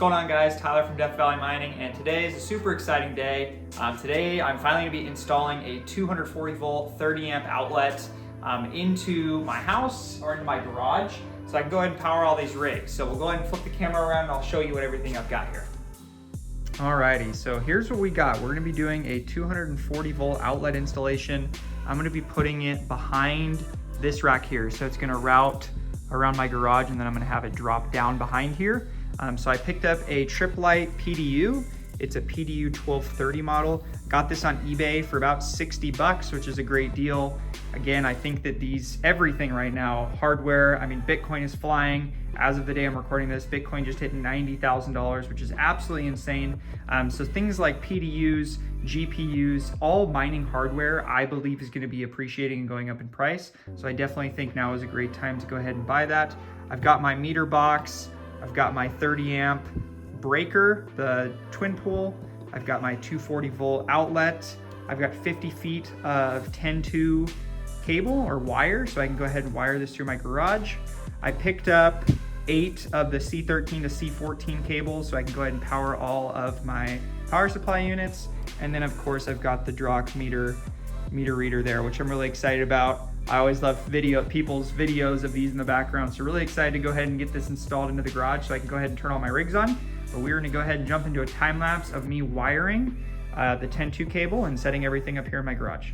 going on, guys? Tyler from Death Valley Mining, and today is a super exciting day. Today I'm finally going to be installing a 240 volt 30 amp outlet into my house or into my garage so I can go ahead and power all these rigs. So we'll go ahead and flip the camera around and I'll show you what everything I've got here. Alrighty, so here's what we got. We're going to be doing a 240 volt outlet installation. I'm going to be putting it behind this rack here, so it's going to route around my garage and then I'm going to have it drop down behind here. So I picked up a Trip Light PDU. It's a PDU 1230 model. Got this on eBay for about 60 bucks, which is a great deal. Again, I think that everything right now, hardware, I mean, Bitcoin is flying. As of the day I'm recording this, Bitcoin just hit $90,000, which is absolutely insane. So things like PDUs, GPUs, all mining hardware, I believe is going to be appreciating and going up in price. So I definitely think now is a great time to go ahead and buy that. I've got my meter box. I've got my 30 amp breaker, the twin pole. I've got my 240 volt outlet. I've got 50 feet of 10-2 cable or wire, so I can go ahead and wire this through my garage. I picked up 8 of the C13 to C14 cables, so I can go ahead and power all of my power supply units. And then of course I've got the Drock meter reader there, which I'm really excited about. I always love people's videos of these in the background, so really excited to go ahead and get this installed into the garage so I can go ahead and turn all my rigs on. But we're gonna go ahead and jump into a time lapse of me wiring the 10-2 cable and setting everything up here in my garage.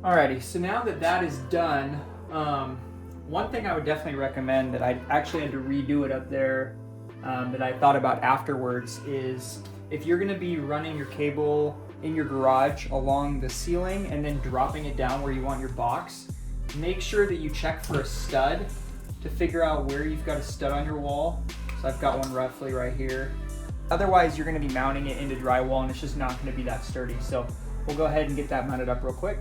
Alrighty, so now that that is done, one thing I would definitely recommend that I actually had to redo it up there that I thought about afterwards is if you're going to be running your cable in your garage along the ceiling and then dropping it down where you want your box, make sure that you check for a stud to figure out where you've got a stud on your wall. So I've got one roughly right here. Otherwise, you're going to be mounting it into drywall and it's just not going to be that sturdy. So we'll go ahead and get that mounted up real quick.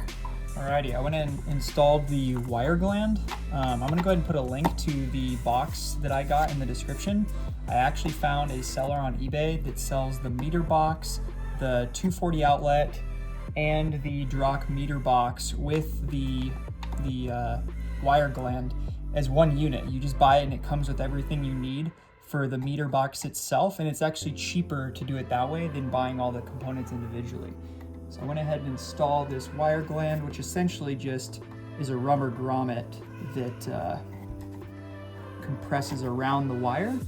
Alrighty, I went and installed the wire gland. I'm gonna go ahead and put a link to the box that I got in the description. I actually found a seller on eBay that sells the meter box, the 240 outlet, and the Drock meter box with the wire gland as one unit. You just buy it and it comes with everything you need for the meter box itself, and it's actually cheaper to do it that way than buying all the components individually. So I went ahead and installed this wire gland, which essentially just is a rubber grommet that compresses around the wire.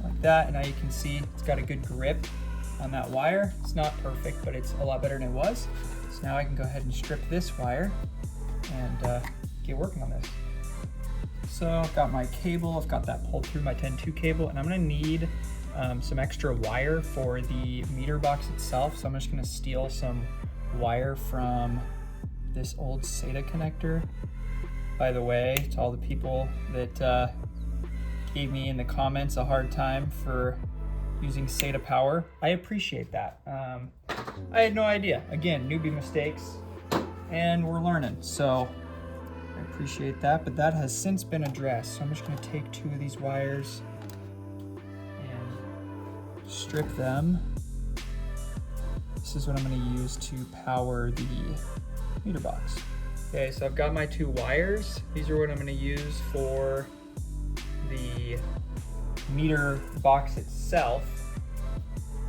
Like that, and now you can see it's got a good grip on that wire. It's not perfect, but it's a lot better than it was. So now I can go ahead and strip this wire and get working on this. So I've got my cable, I've got that pulled through my 10-2 cable, and I'm gonna need some extra wire for the meter box itself. So I'm just gonna steal some wire from this old SATA connector. By the way, to all the people that gave me in the comments a hard time for using SATA power, I appreciate that. I had no idea. Again, newbie mistakes, and we're learning. So I appreciate that, but that has since been addressed. So I'm just going to take 2 of these wires and strip them. This is what I'm going to use to power the meter box. Okay, so I've got my 2 wires. These are what I'm going to use for the meter box itself,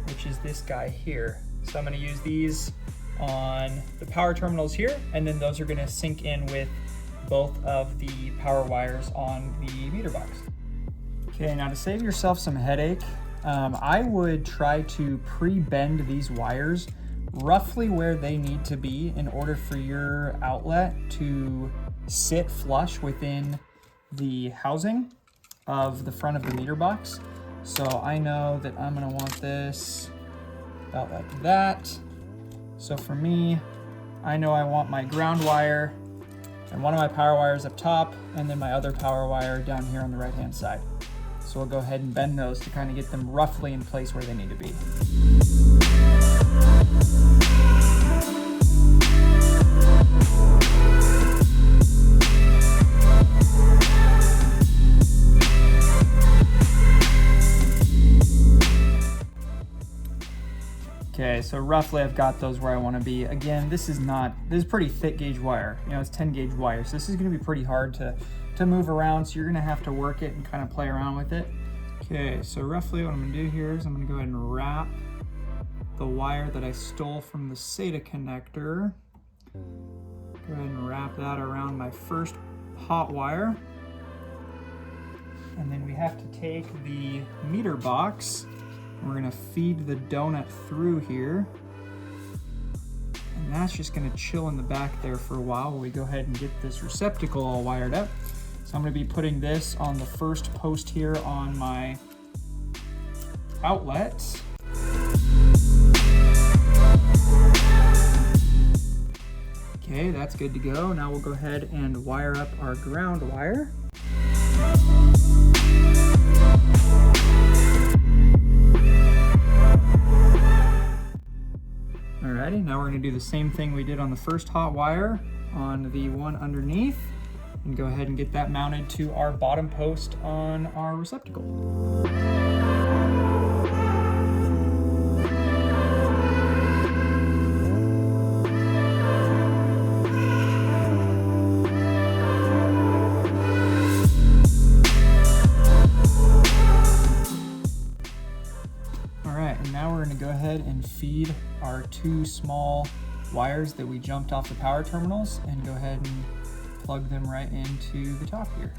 which is this guy here. So I'm going to use these on the power terminals here, and then those are going to sync in with both of the power wires on the meter box. Okay, now to save yourself some headache, I would try to pre-bend these wires roughly where they need to be in order for your outlet to sit flush within the housing of the front of the meter box. So I know that I'm gonna want this about like that. So for me, I know I want my ground wire and one of my power wires up top, and then my other power wire down here on the right hand side. So So we'll go ahead and bend those to kind of get them roughly in place where they need to be. Okay, so roughly I've got those where I want to be. Again, this is pretty thick gauge wire. You know, it's 10 gauge wire, so this is going to be pretty hard to move around, so you're going to have to work it and kind of play around with it. Okay, so roughly what I'm going to do here is I'm going to go ahead and wrap the wire that I stole from the SATA connector. Go ahead and wrap that around my first hot wire. And then we have to take the meter box. We're gonna feed the donut through here. And that's just gonna chill in the back there for a while while we go ahead and get this receptacle all wired up. So I'm gonna be putting this on the first post here on my outlet. Okay, that's good to go. Now we'll go ahead and wire up our ground wire. Alrighty, now we're going to do the same thing we did on the first hot wire on the one underneath and go ahead and get that mounted to our bottom post on our receptacle. Alright, and now we're going to go ahead and feed our two small wires that we jumped off the power terminals and go ahead and plug them right into the top here.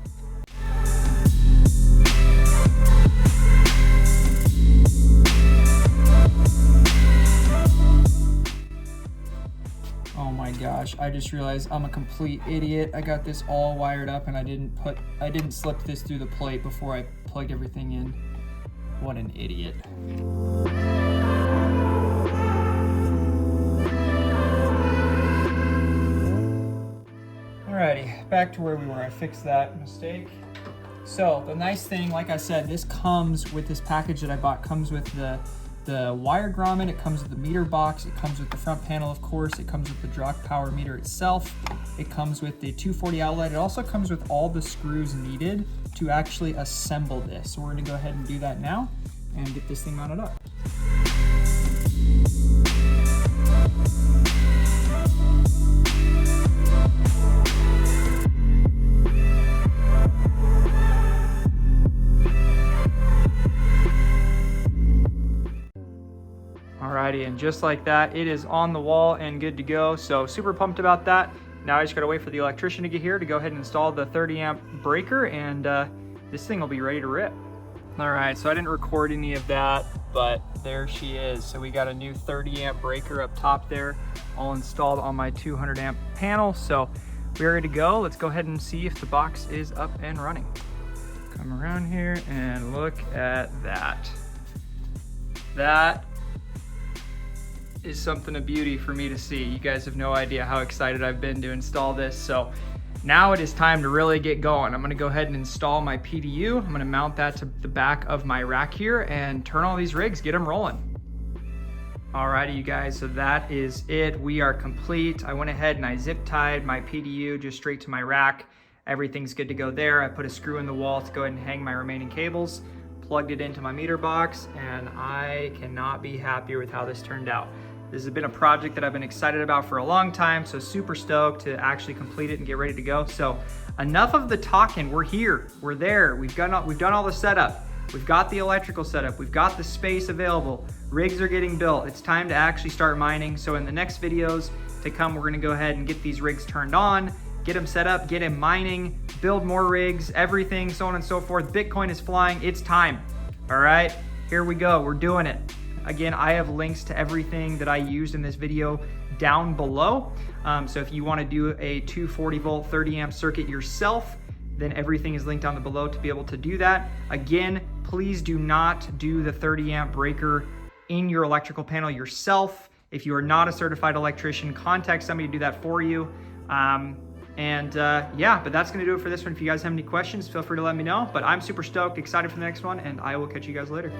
Oh my gosh, I just realized I'm a complete idiot. I got this all wired up and I didn't slip this through the plate before I plugged everything in. What an idiot. Alrighty, back to where we were. I fixed that mistake. So the nice thing, like I said, this comes with this package that I bought, comes with the wire grommet, it comes with the meter box, it comes with the front panel, of course, it comes with the drop power meter itself, it comes with the 240 outlet, it also comes with all the screws needed to actually assemble this. So we're gonna go ahead and do that now and get this thing mounted up. Alrighty, and just like that, it is on the wall and good to go. So super pumped about that. Now I just gotta wait for the electrician to get here to go ahead and install the 30 amp breaker, and this thing will be ready to rip. Alright, so I didn't record any of that, but there she is. So we got a new 30 amp breaker up top there, all installed on my 200 amp panel. So we're ready to go. Let's go ahead and see if the box is up and running. Come around here and look at that. That is something of beauty for me to see. You guys have no idea how excited I've been to install this. So now it is time to really get going. I'm gonna go ahead and install my PDU. I'm gonna mount that to the back of my rack here and turn all these rigs, get them rolling. Alrighty, you guys, so that is it. We are complete. I went ahead and I zip tied my PDU just straight to my rack. Everything's good to go there. I put a screw in the wall to go ahead and hang my remaining cables, plugged it into my meter box, and I cannot be happier with how this turned out. This has been a project that I've been excited about for a long time, so super stoked to actually complete it and get ready to go. So enough of the talking. We're here, we're there. We've done all the setup. We've got the electrical setup. We've got the space available. Rigs are getting built. It's time to actually start mining. So in the next videos to come, we're gonna go ahead and get these rigs turned on, get them set up, get them mining, build more rigs, everything, so on and so forth. Bitcoin is flying, it's time. All right, here we go, we're doing it. Again, I have links to everything that I used in this video down below. So if you want to do a 240 volt 30 amp circuit yourself, then everything is linked down below to be able to do that. Again, please do not do the 30 amp breaker in your electrical panel yourself. If you are not a certified electrician, contact somebody to do that for you. And yeah, but that's gonna do it for this one. If you guys have any questions, feel free to let me know. But I'm super stoked, excited for the next one, and I will catch you guys later.